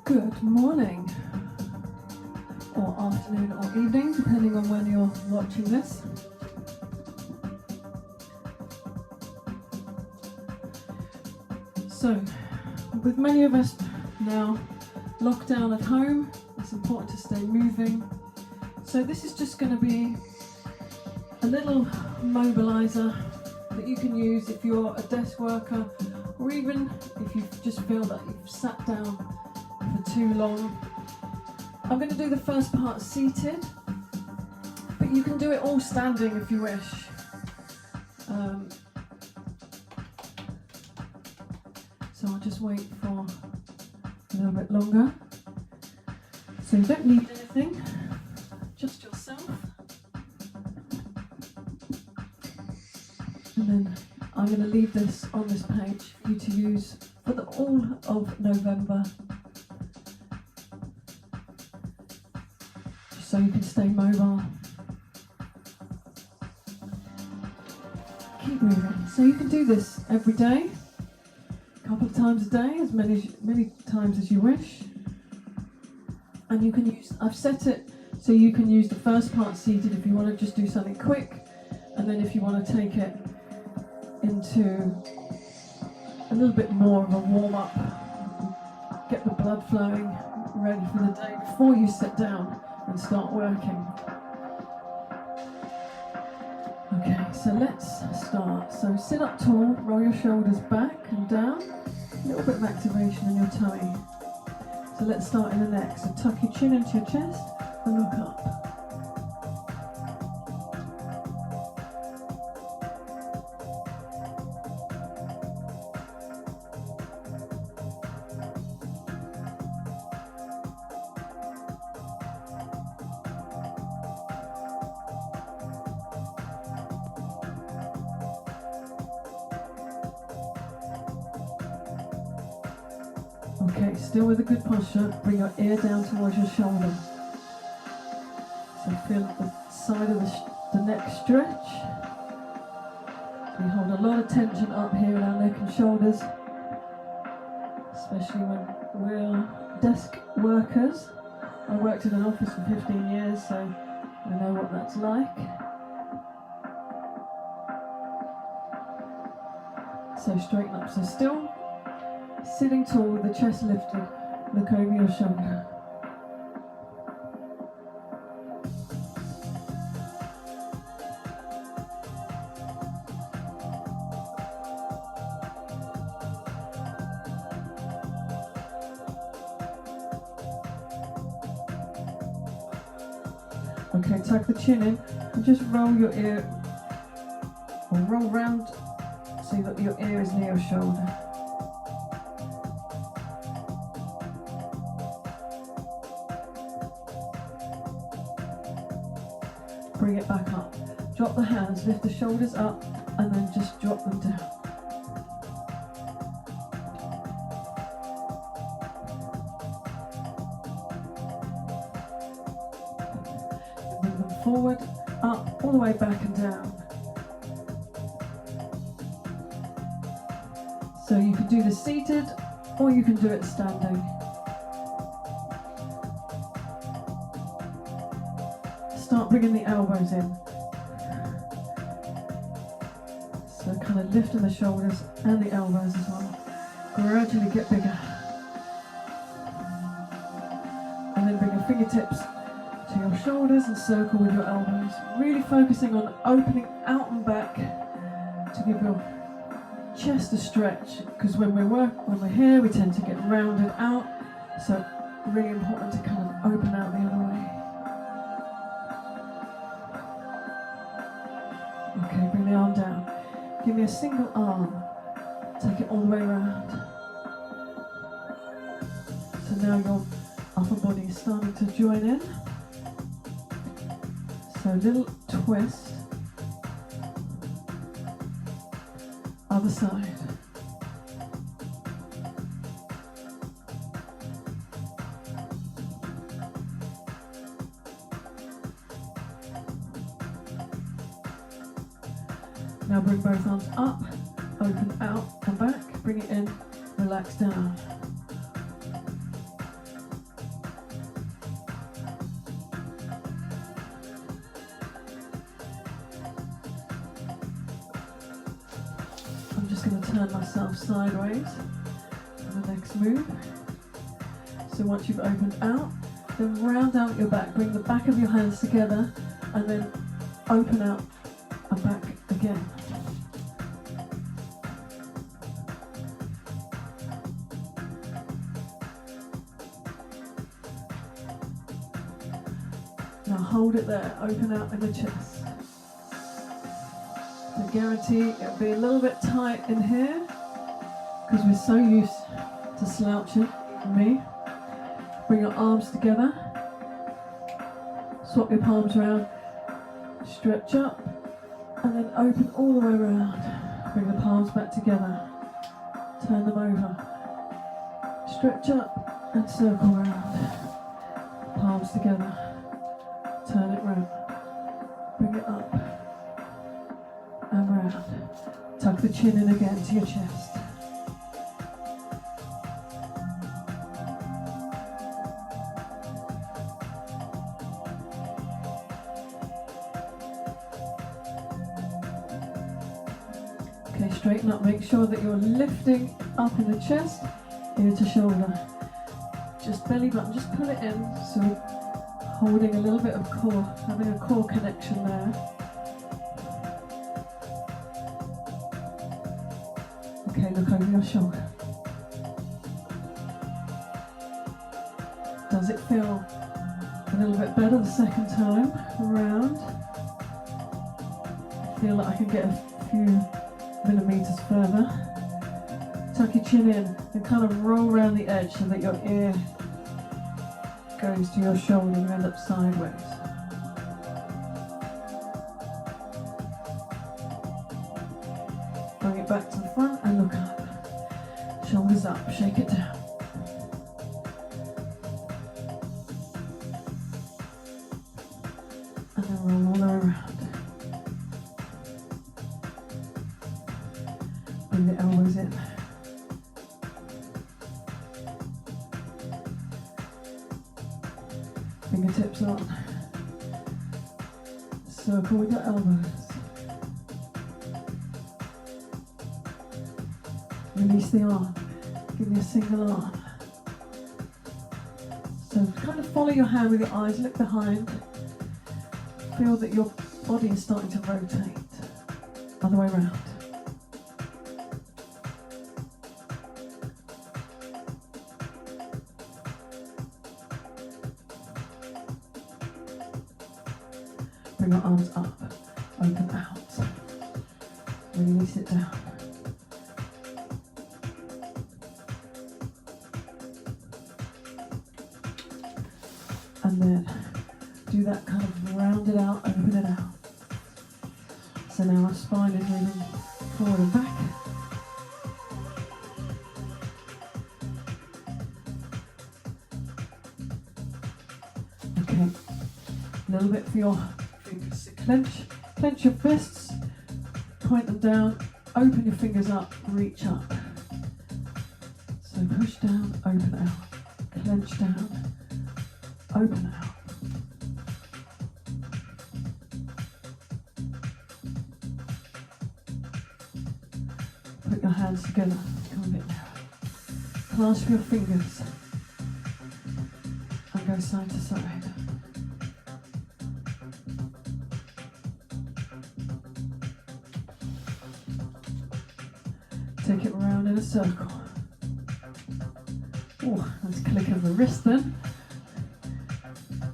Good morning, or afternoon, or evening, depending on when you're watching this. So, with many of us now locked down at home, it's important to stay moving. So this is just going to be a little mobiliser that you can use if you're a desk worker, or even if you just feel that you've sat down for too long. I'm going to do the first part seated, but you can do it all standing if you wish. So I'll just wait for a little bit longer. So you don't need anything, just yourself. And then I'm going to leave this on this page for you to use for the all of November, just so you can stay mobile. Keep moving. So you can do this every day, a couple of times a day, as many times as you wish. And you can use, I've set it so you can use the first part seated if you want to just do something quick, and then if you want to take it into a little bit more of a warm-up, get the blood flowing, ready for the day before you sit down and start working. Okay, so let's start. So sit up tall, roll your shoulders back and down, a little bit of activation in your tummy. So let's start in the neck. So tuck your chin into your chest and look up. Okay, still with a good posture, bring your ear down towards your shoulder. So feel the side of the neck stretch. We hold a lot of tension up here in our neck and shoulders, especially when we're desk workers. I worked in an office for 15 years, so I know what that's like. So straighten up, so still sitting tall with the chest lifted, look over your shoulder. Okay, tuck the chin in and just roll your ear, or roll round so that your ear is near your shoulder. Bring it back up. Drop the hands, lift the shoulders up, and then just drop them down. Move them forward, up, all the way back and down. So you can do this seated, or you can do it standing. Start bringing the elbows in. So kind of lifting the shoulders and the elbows as well. Gradually get bigger. And then bring your fingertips to your shoulders and circle with your elbows. Really focusing on opening out and back to give your chest a stretch, because when we're here we tend to get rounded out. So really important to kind of open out the other way. Okay, bring the arm down. Give me a single arm. Take it all the way around. So now your upper body is starting to join in. So a little twist. Other side. Now bring both arms up, open out and back, bring it in, relax down. going to turn myself sideways for the next move. So once you've opened out, then round out your back, bring the back of your hands together and then open out and back again. Now hold it there, open out in the chest. I guarantee it'll be a little bit tight in here because we're so used to slouching, me. Bring your arms together, swap your palms around, stretch up, and then open all the way around. Bring the palms back together, turn them over, stretch up and circle around. Palms together, turn it round, bring it up and round. Tuck the chin in again to your chest. Okay, straighten up, make sure that you're lifting up in the chest, ear to shoulder. Just belly button, just pull it in, so we're holding a little bit of core, having a core connection there. Okay, look over your shoulder. Does it feel a little bit better the second time around? I feel like I can get a few millimeters further. Tuck your chin in and kind of roll around the edge so that your ear goes to your shoulder and end up sideways. Bring it back to the front and look up. Shoulders up, shake it down. And then roll all the way around. Bring the elbows in. Fingertips on. Circle with your elbows. Release the arm. Give me a single arm. So kind of follow your hand with your eyes, look behind. Feel that your body is starting to rotate. Other way around. Bring your arms up, open out, release it down. And then do that kind of round it out, open it out. So now our spine is moving forward and back. Okay, a little bit for your fingers. Clench your fists, point them down, open your fingers up, reach up. So push down, open out, clench down, open out. Put your hands together, come a bit narrow. Clasp your fingers and go side to side. Take it round in a circle. Oh, nice click of the wrist then.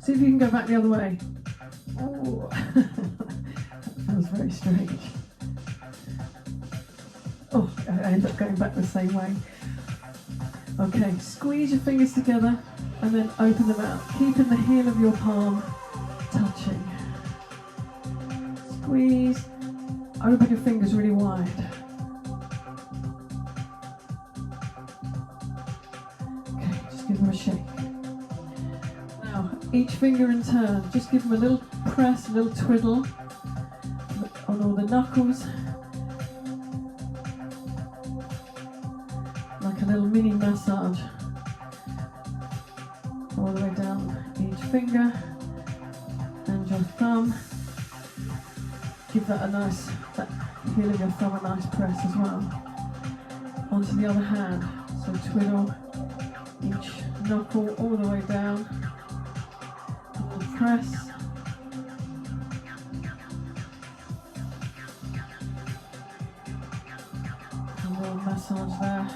See if you can go back the other way. Oh, that feels very strange. Oh, I end up going back the same way. Okay, squeeze your fingers together and then open them out, keeping the heel of your palm touching. Squeeze, open your fingers really wide. Okay, just give them a shake. Now, each finger in turn, just give them a little press, a little twiddle on all the knuckles. Like a little mini massage. All the way down each finger and your thumb. Give that a nice, that heel of your thumb a nice press as well. the other hand. So twiddle each knuckle all the way down. And press. And a little massage there.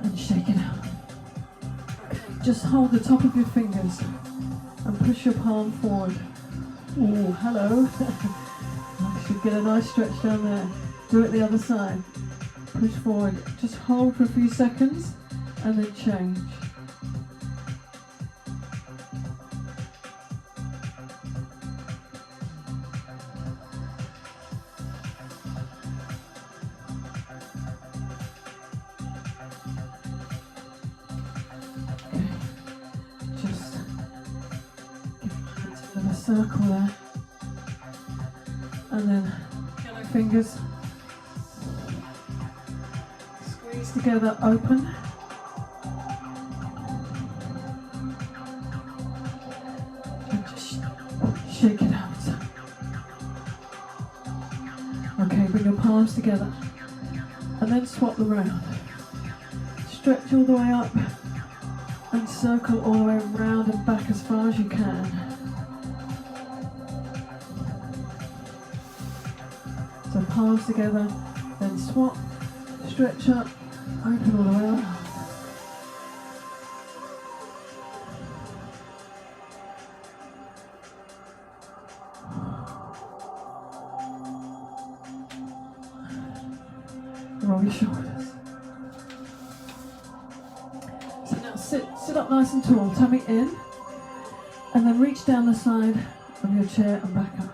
And shake it out. Okay, just hold the top of your fingers and push your palm forward. Oh, hello. I should get a nice stretch down there. Do it the other side. Push forward. Just hold for a few seconds and then change. Okay. Just give a circle there. And then yellow fingers squeeze together, open. And just shake it out. Okay, bring your palms together and then swap them around. Stretch all the way up and circle all the way around and back as far as you can. So palms together, then swap, stretch up, open all the way around. Roll your shoulders. So now sit up nice and tall, tummy in, and then reach down the side of your chair and back up.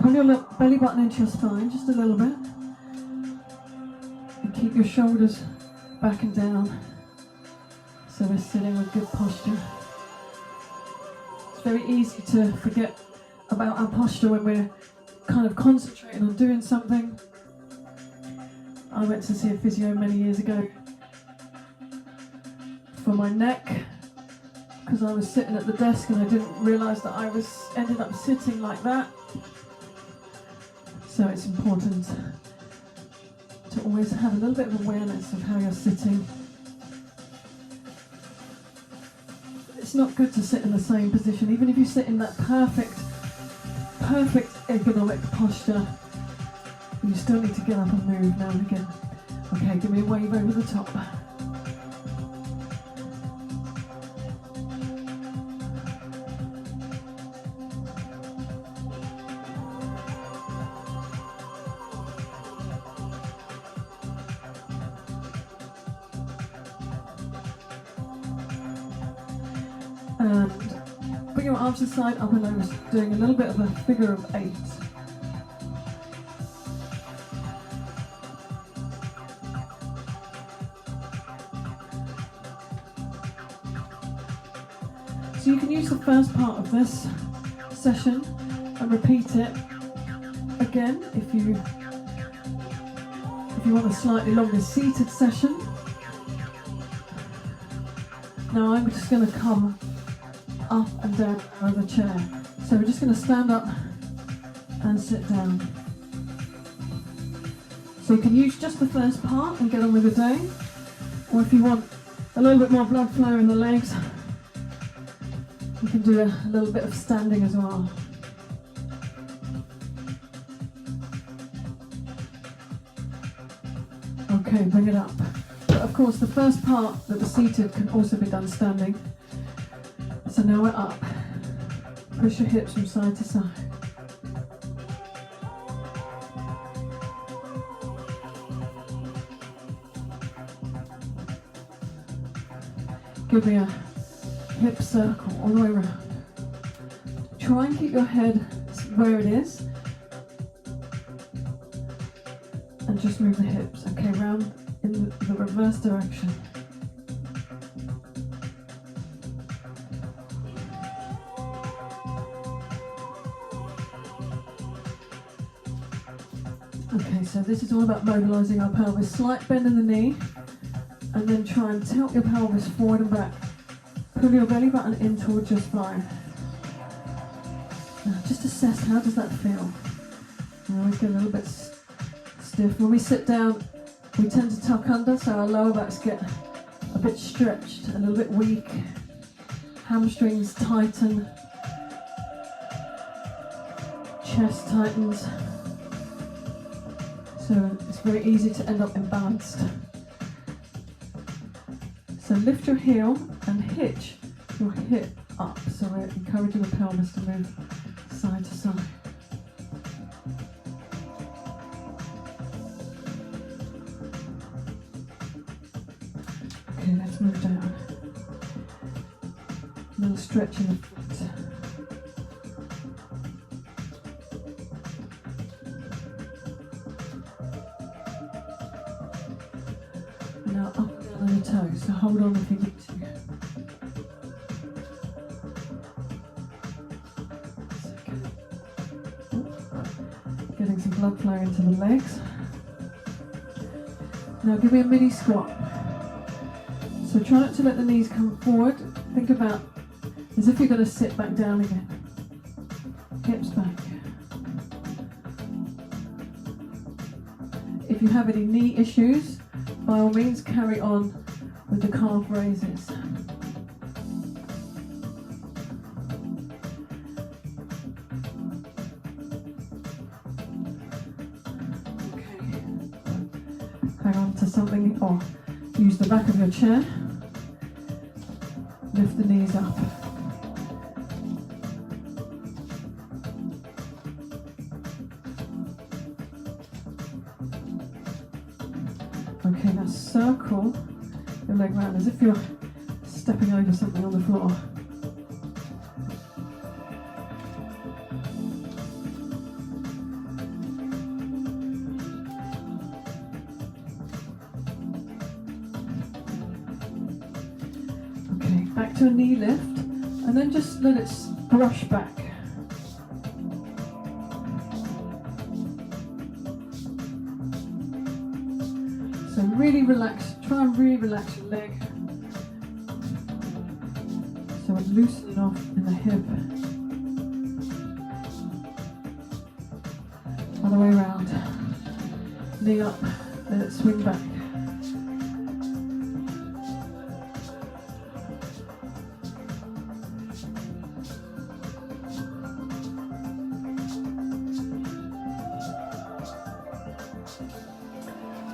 Pull your belly button into your spine just a little bit and keep your shoulders back and down so we're sitting with good posture. It's very easy to forget about our posture when we're kind of concentrating on doing something. I went to see a physio many years ago for my neck because I was sitting at the desk and I didn't realise that I ended up sitting like that. So it's important to always have a little bit of awareness of how you're sitting. It's not good to sit in the same position, even if you sit in that perfect ergonomic posture. You still need to get up and move now and again. Okay, give me a wave over the top. And bring your arms to the side, up and over, doing a little bit of a figure of 8. So you can use the first part of this session and repeat it again if you want a slightly longer seated session. Now I'm just going to come up and down out of the chair. So we're just going to stand up and sit down. So you can use just the first part and get on with the day, or if you want a little bit more blood flow in the legs, you can do a little bit of standing as well. Okay, bring it up. But of course the first part that was seated can also be done standing. So now we're up. Push your hips from side to side. Give me a hip circle all the way around. Try and keep your head where it is and just move the hips. Okay, round in the reverse direction. Okay, so this is all about mobilising our pelvis. Slight bend in the knee and then try and tilt your pelvis forward and back. Pull your belly button in towards your spine. Now just assess, how does that feel? I always get a little bit stiff. When we sit down, we tend to tuck under, so our lower backs get a bit stretched, a little bit weak. Hamstrings tighten. Chest tightens. So it's very easy to end up imbalanced. So lift your heel and hitch your hip up. So we're encouraging the pelvis to move side to side. Okay, let's move down. A little stretch in the foot. Now up and down on the toes, so hold on if you need to. Getting some blood flow into the legs. Now give me a mini squat. So try not to let the knees come forward. Think about as if you're going to sit back down again. Hips back. If you have any knee issues, by all means carry on with the calf raises. Hang on to something or use the back of your chair. Lift the knees up. Okay, now circle your leg round as if you're stepping over something on the floor. Back to a knee lift, and then just let it brush back. So really relax, try and really relax your leg. So we're loosening off in the hip. Other way around. Knee up, let it swing back.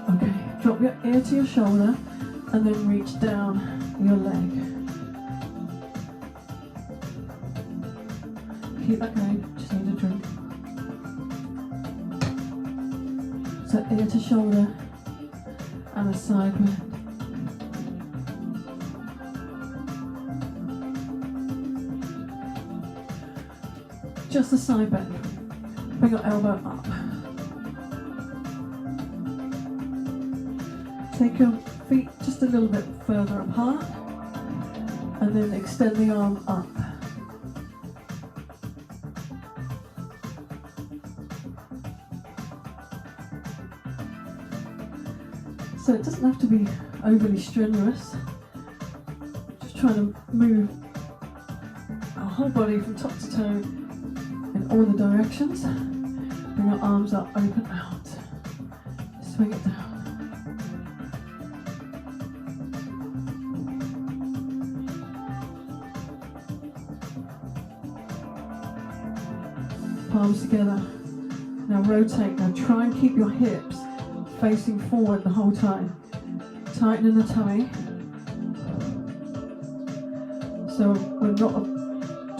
Okay, drop your ear to your shoulder and then reach down your leg. Keep that going, just need a drink. So ear to shoulder and a side bend. Just a side bend. Bring your elbow up. Take your feet just a little bit further apart and then extend the arm up. So it doesn't have to be overly strenuous. Just trying to move our whole body from top to toe in all the directions. Bring our arms up, open out. Swing it down. Palms together. Now rotate. Now try and keep your hips facing forward the whole time. Tightening the tummy. So we're not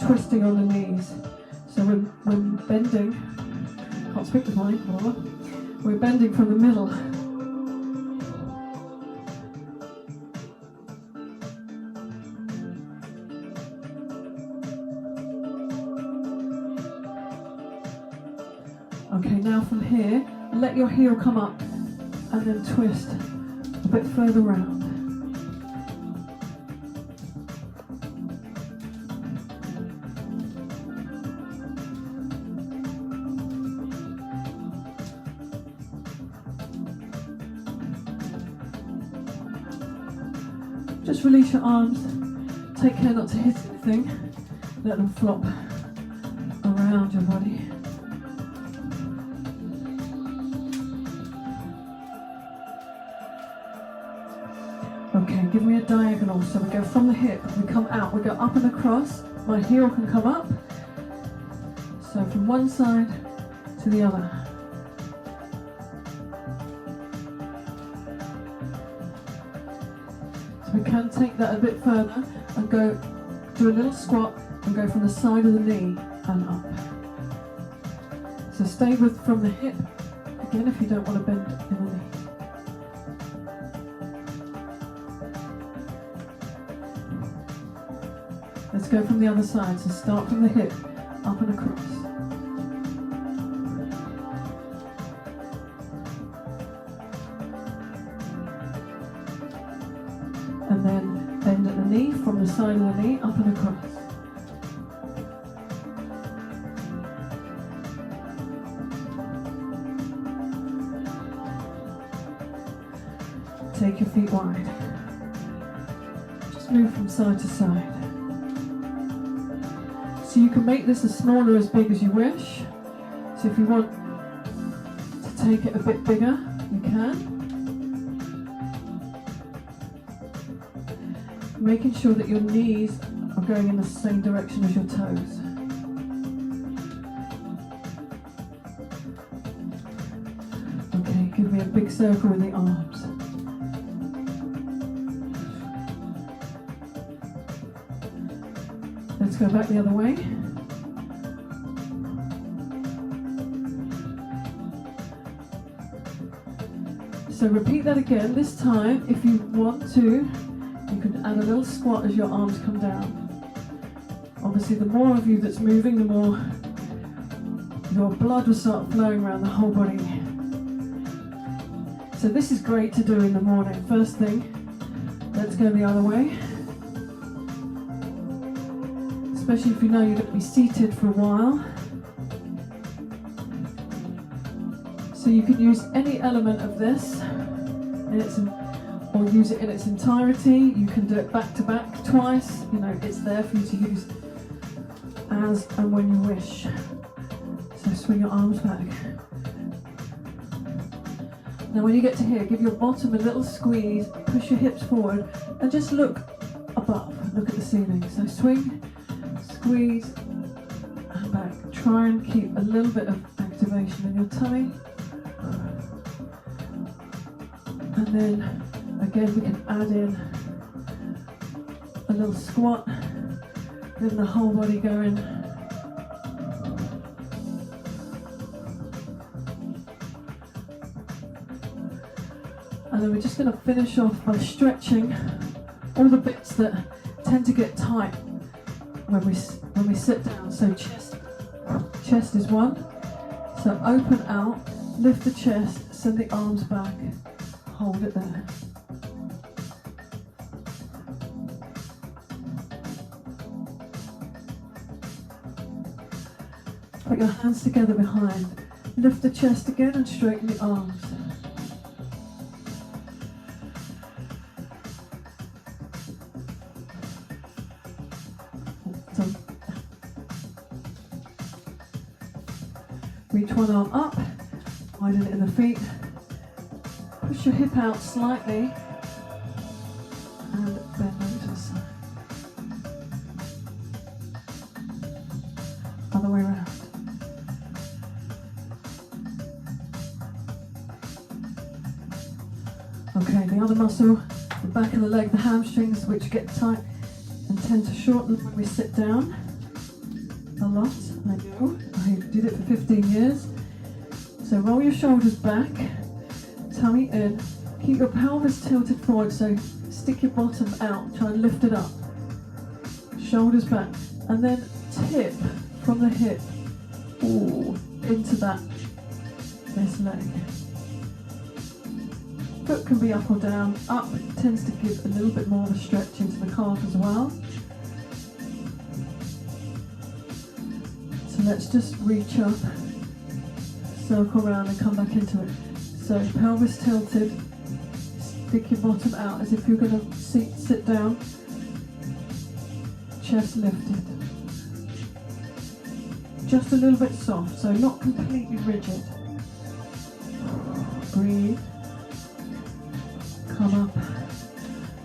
twisting on the knees. So when bending, can't speak the mind, we're bending from the middle. Okay, now from here, let your heel come up and then twist a bit further round. Just release your arms. Take care not to hit anything. Let them flop around your body. Okay, give me a diagonal. So we go from the hip, we come out, we go up and across. My heel can come up. So from one side to the other. So we can take that a bit further and go do a little squat and go from the side of the knee and up. So stay with from the hip, again if you don't want to bend in the knee. Let's go from the other side, so start from the hip, up and across. And then bend at the knee, from the side of the knee, up and across. Take your feet wide. Just move from side to side. So you can make this as small or as big as you wish. So if you want to take it a bit bigger, you can. Making sure that your knees are going in the same direction as your toes. Okay, give me a big circle with the arms. Let's go back the other way. So repeat that again. This time, if you want to, you can add a little squat as your arms come down. Obviously, the more of you that's moving, the more your blood will start flowing around the whole body. So this is great to do in the morning. First thing, let's go the other way. Especially if you know you're going to be seated for a while. So you can use any element of this or use it in its entirety. You can do it back to back twice. You know, it's there for you to use as and when you wish. So swing your arms back. Now when you get to here, give your bottom a little squeeze, push your hips forward and just look above, look at the ceiling. So swing, squeeze and back. Try and keep a little bit of activation in your tummy. And then again we can add in a little squat, getting the whole body going. And then we're just going to finish off by stretching all the bits that tend to get tight when we sit down. So chest is one. So open out, lift the chest, send the arms back, hold it there. Put your hands together behind. Lift the chest again and straighten the arms. Reach one arm up, widen it in the feet, push your hip out slightly and bend over to the side. Other way around. Okay, the other muscle, the back of the leg, the hamstrings, which get tight and tend to shorten when we sit down a lot. I know, I did it for 15 years. So roll your shoulders back, tummy in, keep your pelvis tilted forward, so stick your bottom out, try and lift it up. Shoulders back, and then tip from the hip into this leg. Foot can be up or down. Up tends to give a little bit more of a stretch into the calf as well. So let's just reach up, circle around and come back into it. So pelvis tilted, stick your bottom out as if you're going to sit down, chest lifted. Just a little bit soft, so not completely rigid. Breathe, come up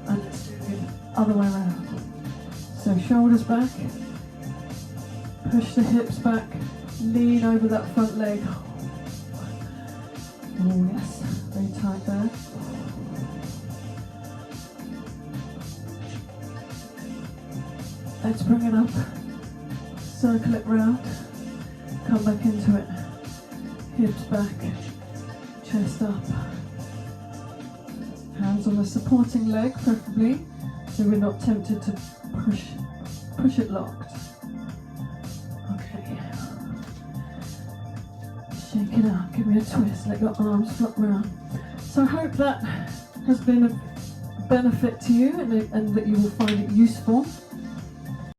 and other way around. So shoulders back, push the hips back, lean over that front leg. Oh yes, very tight there. Let's bring it up, circle it round, come back into it, hips back, chest up, hands on the supporting leg preferably, so we're not tempted to push it locked. Okay, shake it out, give me a twist, let your arms flop round. So I hope that has been a benefit to you and that you will find it useful.